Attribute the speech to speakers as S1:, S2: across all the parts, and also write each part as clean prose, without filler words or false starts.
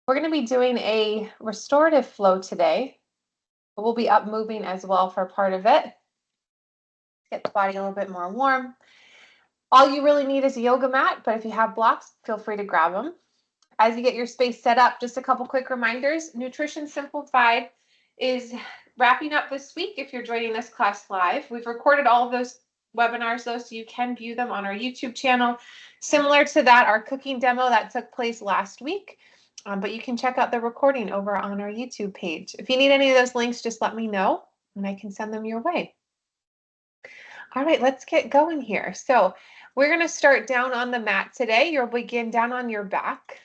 S1: We're going to be doing a restorative flow today, but we'll be up moving as well for part of it. Get the body a little bit more warm. All you really need is a yoga mat, but if you have blocks, feel free to grab them. As you get your space set up, just a couple quick reminders. Nutrition Simplified is wrapping up this week if you're joining this class live. We've recorded all of those webinars though, so you can view them on our YouTube channel. Similar to that, our cooking demo that took place last week. But you can check out the recording over on our YouTube page. If you need any of those links, just let me know and I can send them your way. All right, let's get going here. So we're going to start down on the mat today. You'll begin down on your back.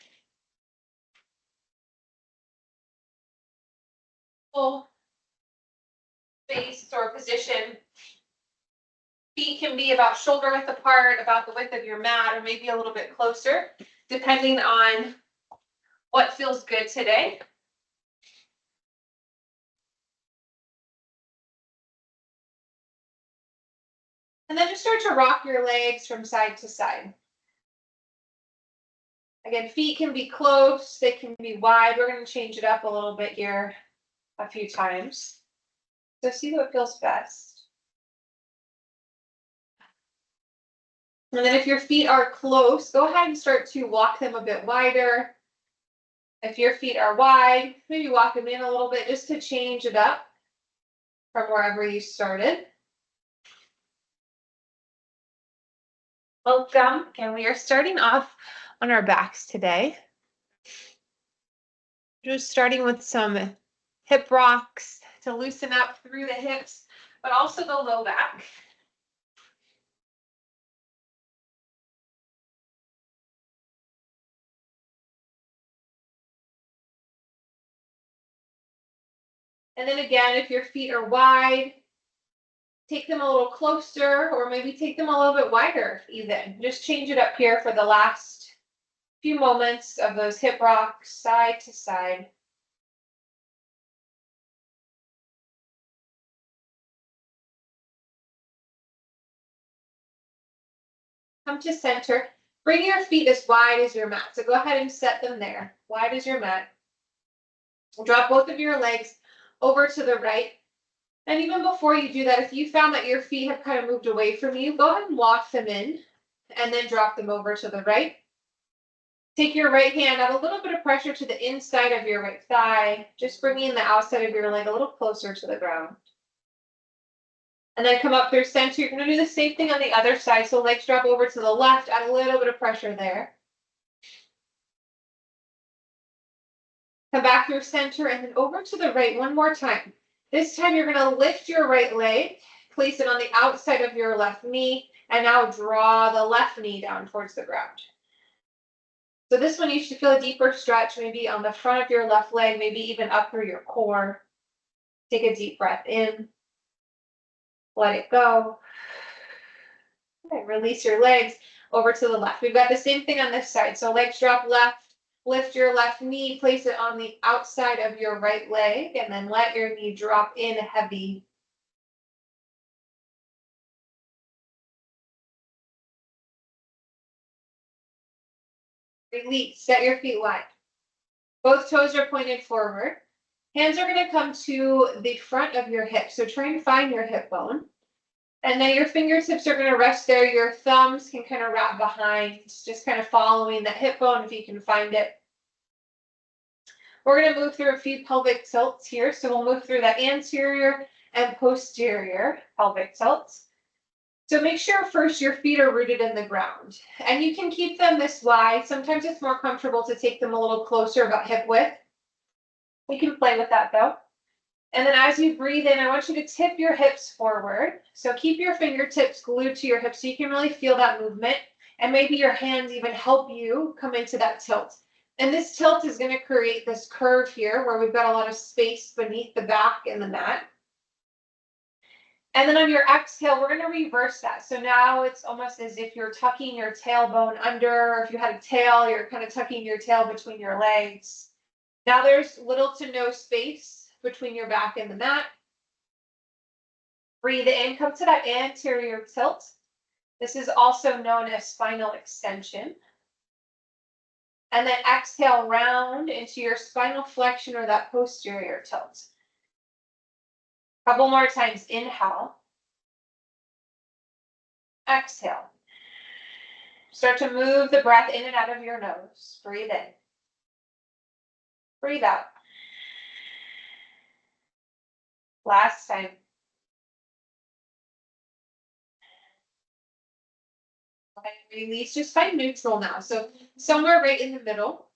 S1: Full face or position. Feet can be about shoulder width apart, about the width of your mat, or maybe a little bit closer, depending on what feels good today. And then just start to rock your legs from side to side. Again, feet can be close, they can be wide. We're going to change it up a little bit here a few times. So see what feels best. And then if your feet are close, go ahead and start to walk them a bit wider. If your feet are wide, maybe walk them in a little bit just to change it up from wherever you started. Welcome. And we are starting off on our backs today. Just starting with some hip rocks to loosen up through the hips, but also the low back. And then again, if your feet are wide, take them a little closer, or maybe take them a little bit wider even. Just change it up here for the last few moments of those hip rocks, side to side. Come to center. Bring your feet as wide as your mat. So go ahead and set them there, wide as your mat. Drop both of your legs over to the right. And even before you do that, if you found that your feet have kind of moved away from you, go ahead and walk them in and then drop them over to the right. Take your right hand, add a little bit of pressure to the inside of your right thigh, just bringing the outside of your leg a little closer to the ground. And then come up through center. You're going to do the same thing on the other side. So legs drop over to the left, add a little bit of pressure there. Come back through center and then over to the right one more time. This time you're going to lift your right leg, place it on the outside of your left knee, and now draw the left knee down towards the ground. So this one you should feel a deeper stretch, maybe on the front of your left leg, maybe even up through your core. Take a deep breath in. Let it go. Okay, release your legs over to the left. We've got the same thing on this side. So legs drop left. Lift your left knee, place it on the outside of your right leg, and then let your knee drop in heavy. Release, set your feet wide. Both toes are pointed forward. Hands are going to come to the front of your hip. So try and find your hip bone. And then your fingertips are going to rest there. Your thumbs can kind of wrap behind, just kind of following that hip bone if you can find it. We're going to move through a few pelvic tilts here. So we'll move through that anterior and posterior pelvic tilts. So make sure first your feet are rooted in the ground. And you can keep them this wide. Sometimes it's more comfortable to take them a little closer, about hip width. We can play with that though. And then as you breathe in, I want you to tip your hips forward. So keep your fingertips glued to your hips so you can really feel that movement. And maybe your hands even help you come into that tilt. And this tilt is going to create this curve here where we've got a lot of space beneath the back and the mat. And then on your exhale, we're going to reverse that. So now it's almost as if you're tucking your tailbone under, or if you had a tail, you're kind of tucking your tail between your legs. Now there's little to no space between your back and the mat. Breathe in, come to that anterior tilt. This is also known as spinal extension. And then exhale, round into your spinal flexion or that posterior tilt. Couple more times. Inhale. Exhale. Start to move the breath in and out of your nose. Breathe in. Breathe out. Last time. And release. Just find neutral now. So somewhere right in the middle.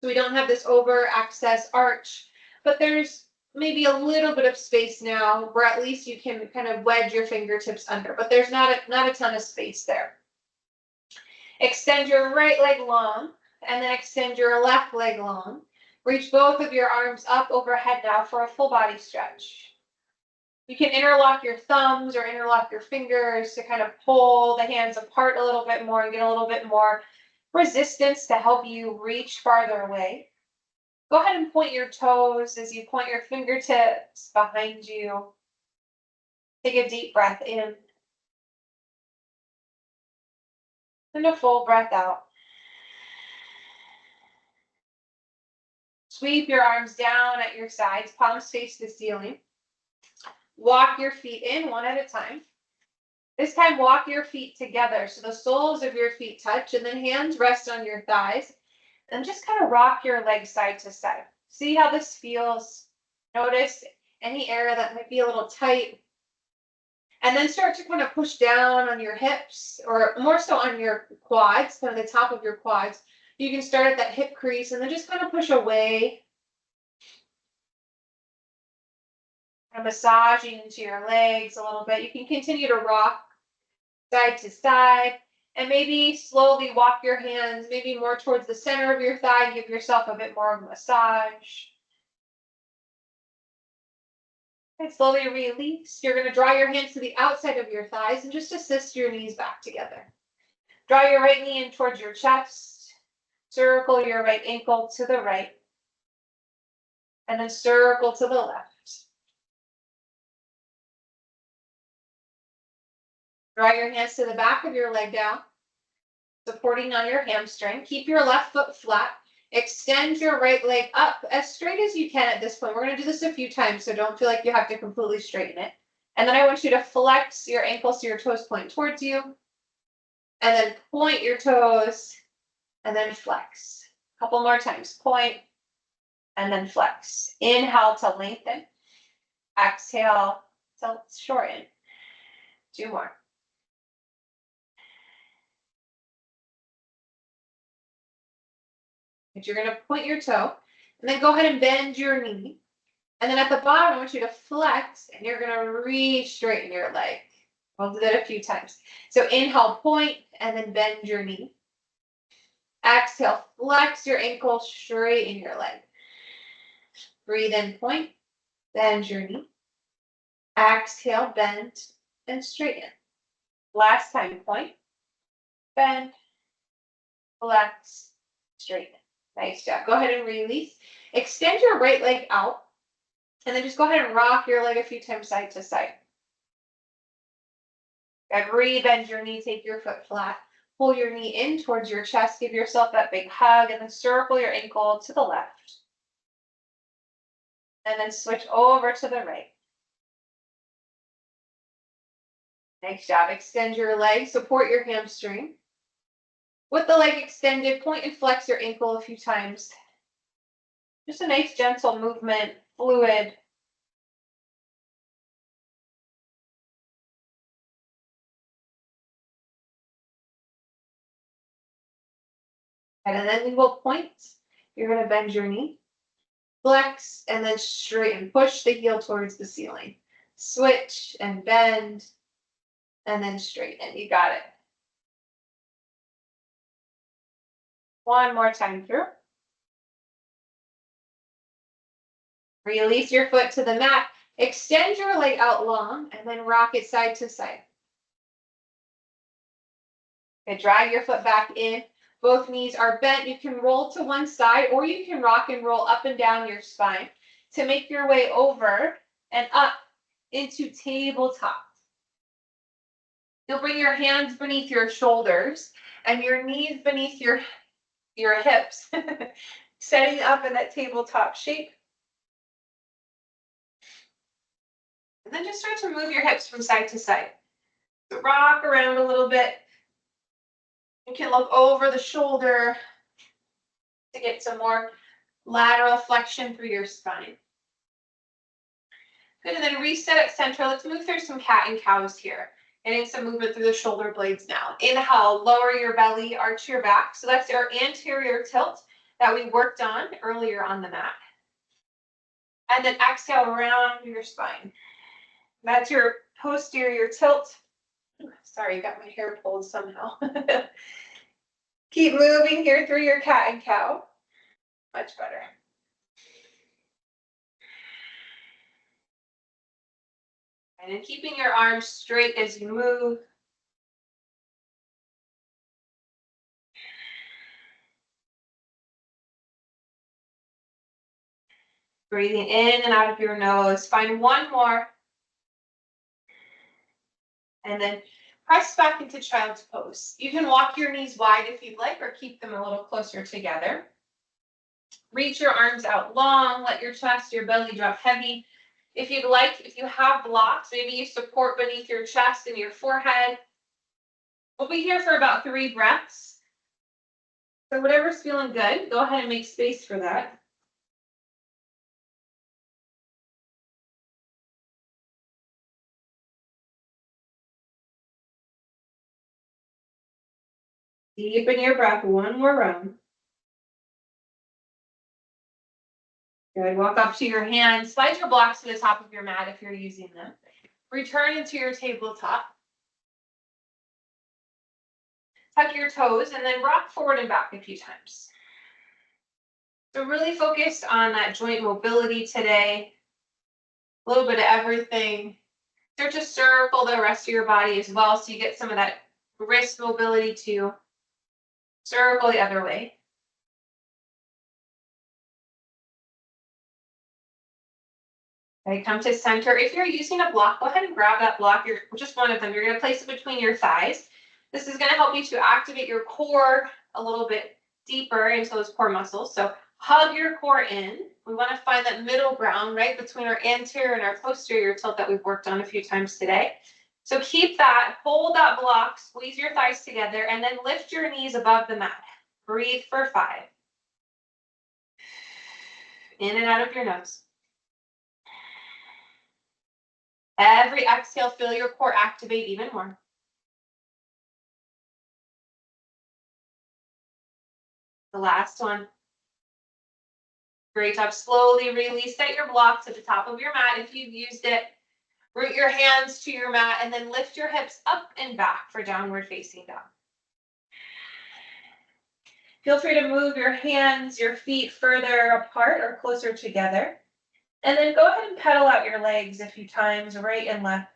S1: So we don't have this over access arch, but there's maybe a little bit of space now where at least you can kind of wedge your fingertips under, but there's not a ton of space there. Extend your right leg long and then extend your left leg long. Reach both of your arms up overhead now for a full body stretch. You can interlock your thumbs or interlock your fingers to kind of pull the hands apart a little bit more and get a little bit more resistance to help you reach farther away. Go ahead and point your toes as you point your fingertips behind you. Take a deep breath in. And a full breath out. Sweep your arms down at your sides, palms face the ceiling. Walk your feet in one at a time. This time, walk your feet together so the soles of your feet touch, and then hands rest on your thighs. And just kind of rock your legs side to side. See how this feels. Notice any area that might be a little tight. And then start to kind of push down on your hips, or more so on your quads, kind of the top of your quads. You can start at that hip crease and then just kind of push away. And massaging into your legs a little bit. You can continue to rock side to side. And maybe slowly walk your hands maybe more towards the center of your thigh. Give yourself a bit more of a massage. And slowly release. You're going to draw your hands to the outside of your thighs and just assist your knees back together. Draw your right knee in towards your chest. Circle your right ankle to the right. And then circle to the left. Draw your hands to the back of your leg down, supporting on your hamstring. Keep your left foot flat. Extend your right leg up as straight as you can at this point. We're going to do this a few times, so don't feel like you have to completely straighten it. And then I want you to flex your ankles so your toes point towards you. And then point your toes, and then flex. A couple more times. Point, and then flex. Inhale to lengthen. Exhale to shorten. 2 more. You're going to point your toe, and then go ahead and bend your knee. And then at the bottom, I want you to flex, and you're going to re-straighten your leg. We'll do that a few times. So inhale, point, and then bend your knee. Exhale, flex your ankle, straighten your leg. Breathe in, point, bend your knee. Exhale, bend, and straighten. Last time, point, bend, flex, straighten. Nice job. Go ahead and release. Extend your right leg out. And then just go ahead and rock your leg a few times side to side. And re-bend your knee. Take your foot flat. Pull your knee in towards your chest. Give yourself that big hug. And then circle your ankle to the left. And then switch over to the right. Nice job. Extend your leg. Support your hamstring. With the leg extended, point and flex your ankle a few times. Just a nice gentle movement, fluid. And then we will point. You're going to bend your knee, flex, and then straighten. Push the heel towards the ceiling. Switch and bend, and then straighten. You got it. One more time through. Release your foot to the mat. Extend your leg out long, and then rock it side to side. Okay, drag your foot back in. Both knees are bent. You can roll to one side, or you can rock and roll up and down your spine to make your way over and up into tabletop. You'll bring your hands beneath your shoulders and your knees beneath your your hips. Setting up in that tabletop shape. And then just start to move your hips from side to side. So rock around a little bit. You can look over the shoulder to get some more lateral flexion through your spine. Good, and then reset at center. Let's move through some cat and cows here. Getting some movement through the shoulder blades now. Inhale, lower your belly, arch your back. So that's our anterior tilt that we worked on earlier on the mat. And then exhale, round your spine. That's your posterior tilt. Sorry, got my hair pulled somehow. Keep moving here through your cat and cow. Much better. And then keeping your arms straight as you move. Breathing in and out of your nose. Find one more. And then press back into child's pose. You can walk your knees wide if you'd like, or keep them a little closer together. Reach your arms out long. Let your chest, your belly drop heavy. If you'd like, if you have blocks, maybe you support beneath your chest and your forehead. We'll be here for about 3 breaths. So whatever's feeling good, go ahead and make space for that. Deepen your breath, one more round. Good, walk up to your hands, slide your blocks to the top of your mat if you're using them. Return into your tabletop. Tuck your toes and then rock forward and back a few times. So really focused on that joint mobility today. A little bit of everything. Start to circle the rest of your body as well so you get some of that wrist mobility too. Circle the other way. Okay, come to center. If you're using a block, go ahead and grab that block. You're just one of them. You're going to place it between your thighs. This is going to help you to activate your core a little bit deeper into those core muscles. So hug your core in. We want to find that middle ground, right, between our anterior and our posterior tilt that we've worked on a few times today. So keep that, hold that block, squeeze your thighs together, and then lift your knees above the mat. Breathe for 5. In and out of your nose. Every exhale, feel your core activate even more. The last one. Great job. Slowly release at your blocks at the top of your mat if you've used it. Root your hands to your mat and then lift your hips up and back for downward facing dog. Feel free to move your hands, your feet further apart or closer together. And then go ahead and pedal out your legs a few times, right and left.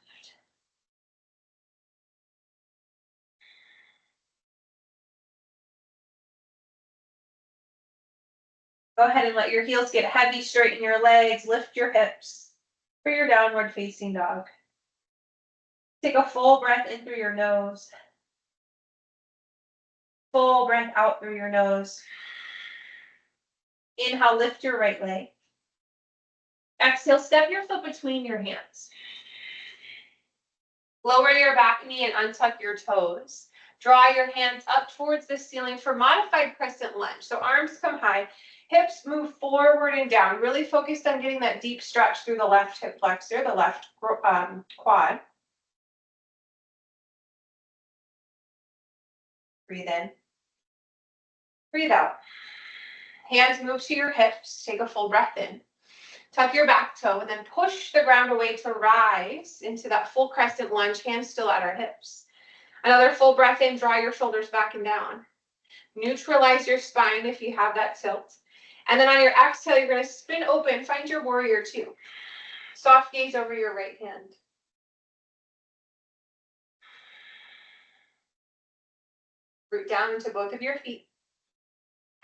S1: Go ahead and let your heels get heavy, straighten your legs, lift your hips for your downward facing dog. Take a full breath in through your nose. Full breath out through your nose. Inhale, lift your right leg. Exhale, step your foot between your hands. Lower your back knee and untuck your toes. Draw your hands up towards the ceiling for modified crescent lunge. So arms come high, hips move forward and down. Really focused on getting that deep stretch through the left hip flexor, the left quad. Breathe in. Breathe out. Hands move to your hips. Take a full breath in. Tuck your back toe and then push the ground away to rise into that full crescent lunge, hands still at our hips. Another full breath in, draw your shoulders back and down. Neutralize your spine if you have that tilt. And then on your exhale, you're going to spin open, find your warrior 2. Soft gaze over your right hand. Root down into both of your feet.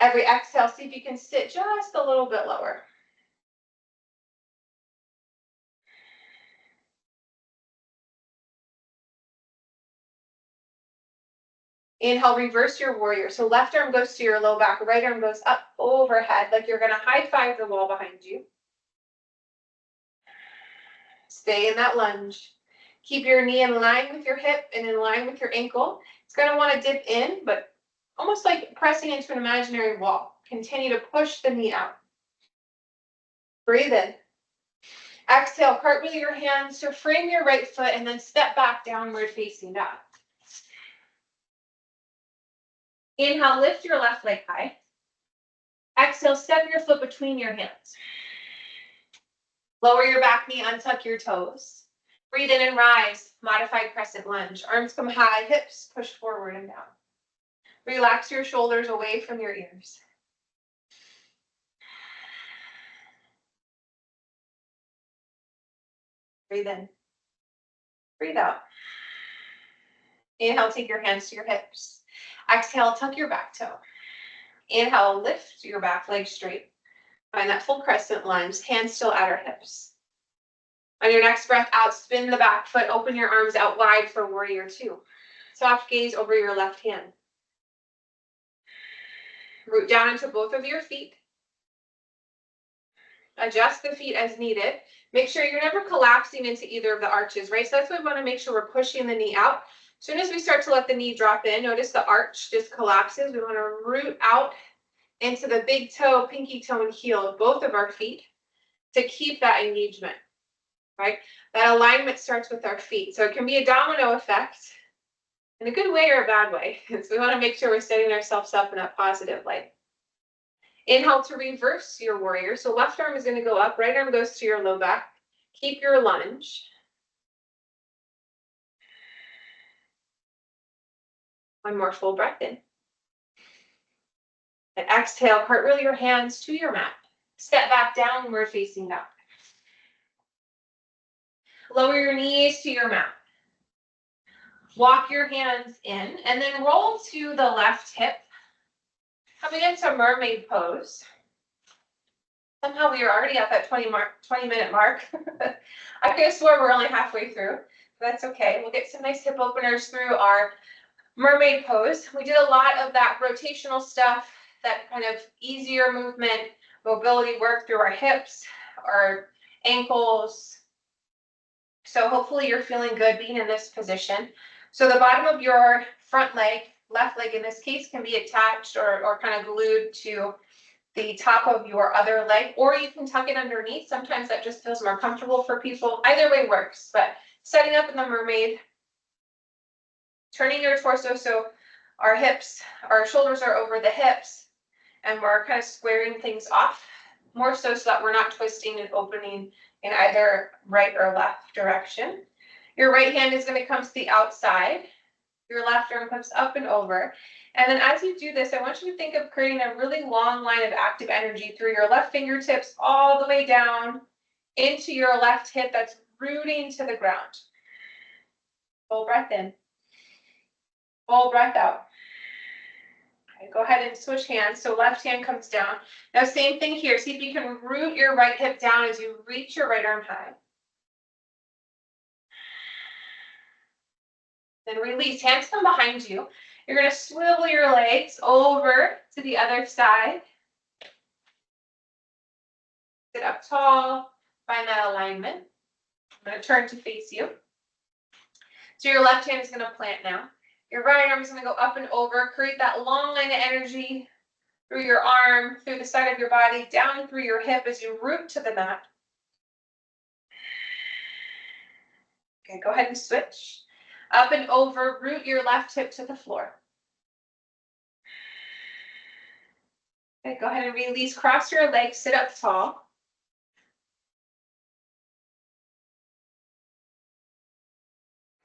S1: Every exhale, see if you can sit just a little bit lower. Inhale, reverse your warrior. So left arm goes to your low back, right arm goes up overhead, like you're gonna high five the wall behind you. Stay in that lunge. Keep your knee in line with your hip and in line with your ankle. It's gonna wanna dip in, but almost like pressing into an imaginary wall. Continue to push the knee out. Breathe in. Exhale, cartwheel your hands to frame your right foot and then step back, downward facing dog. Inhale, lift your left leg high. Exhale, step your foot between your hands. Lower your back knee, untuck your toes. Breathe in and rise, modified crescent lunge. Arms come high, hips push forward and down. Relax your shoulders away from your ears. Breathe in. Breathe out. Inhale, take your hands to your hips. Exhale, tuck your back toe. Inhale, lift your back leg straight. Find that full crescent lunge, hands still at our hips. On your next breath out, spin the back foot, open your arms out wide for warrior two. Soft gaze over your left hand. Root down into both of your feet. Adjust the feet as needed. Make sure you're never collapsing into either of the arches, right? So that's why we want to make sure we're pushing the knee out. As soon as we start to let the knee drop in, notice the arch just collapses. We want to root out into the big toe, pinky toe, and heel of both of our feet to keep that engagement, right? That alignment starts with our feet. So it can be a domino effect in a good way or a bad way. So we want to make sure we're setting ourselves up in a positive light. Inhale to reverse your warrior. So left arm is going to go up, right arm goes to your low back. Keep your lunge. One more full breath in. And exhale, cartwheel your hands to your mat. Step back, downward facing dog. Lower your knees to your mat. Walk your hands in and then roll to the left hip. Coming into mermaid pose. Somehow we are already at that 20-minute mark. I could have swore we're only halfway through. That's okay. We'll get some nice hip openers through our mermaid pose. We did a lot of that rotational stuff, that kind of easier movement, mobility work through our hips, our ankles. So hopefully you're feeling good being in this position. So the bottom of your front leg, left leg in this case, can be attached or kind of glued to the top of your other leg, or you can tuck it underneath. Sometimes that just feels more comfortable for people. Either way works, but setting up in the mermaid, turning your torso so our hips, our shoulders are over the hips, and we're kind of squaring things off, more so that we're not twisting and opening in either right or left direction. Your right hand is going to come to the outside. Your left arm comes up and over. And then as you do this, I want you to think of creating a really long line of active energy through your left fingertips all the way down into your left hip that's rooting to the ground. Full breath in. Full breath out. Okay, go ahead and switch hands. So left hand comes down. Now same thing here. See if you can root your right hip down as you reach your right arm high. Then release. Hands come behind you. You're going to swivel your legs over to the other side. Sit up tall. Find that alignment. I'm going to turn to face you. So your left hand is going to plant now. Your right arm is going to go up and over. Create that long line of energy through your arm, through the side of your body, down through your hip as you root to the mat. Okay, go ahead and switch. Up and over, root your left hip to the floor. Okay, go ahead and release. Cross your legs, sit up tall.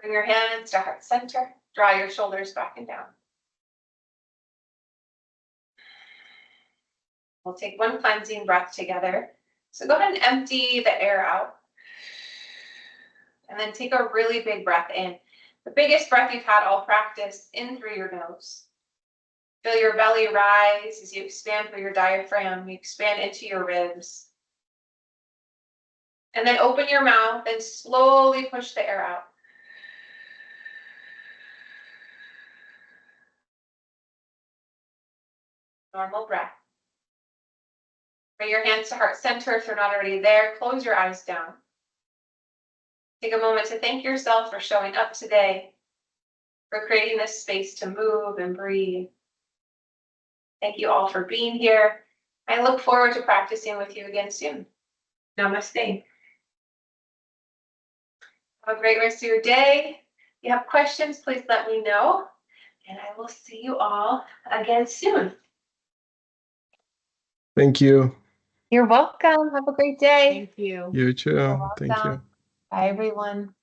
S1: Bring your hands to heart center. Draw your shoulders back and down. We'll take one cleansing breath together. So go ahead and empty the air out. And then take a really big breath in. The biggest breath you've had all practice, in through your nose. Feel your belly rise as you expand through your diaphragm. You expand into your ribs. And then open your mouth and slowly push the air out. Normal breath. Bring your hands to heart center if they're not already there. Close your eyes down. Take a moment to thank yourself for showing up today, for creating this space to move and breathe. Thank you all for being here. I look forward to practicing with you again soon. Namaste. Have a great rest of your day. If you have questions, please let me know. And I will see you all again soon.
S2: Thank you.
S1: You're welcome. Have a great day.
S3: Thank you.
S2: You too.
S1: You're
S2: Thank you.
S1: welcome. Bye, everyone.